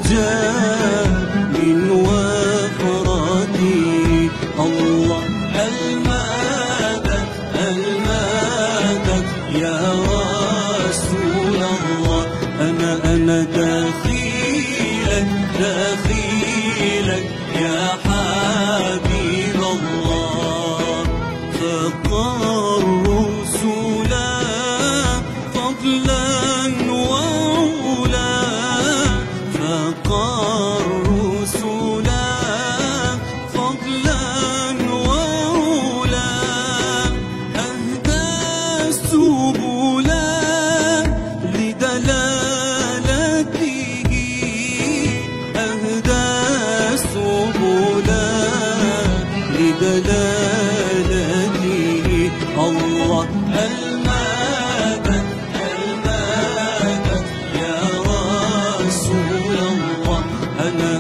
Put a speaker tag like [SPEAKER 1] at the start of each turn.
[SPEAKER 1] جاء من وفرتي. الله المدد المدد يا رسول الله. أنا دخيلك دخيلك يا حبيب الله. فقر رسلا فضلا وعلا، فقر رسلا فضلا وعلا، أهدى السبلا لدلالته، أهدى السبلا لدلالته. الله المدد المدد يا رسول الله. أنا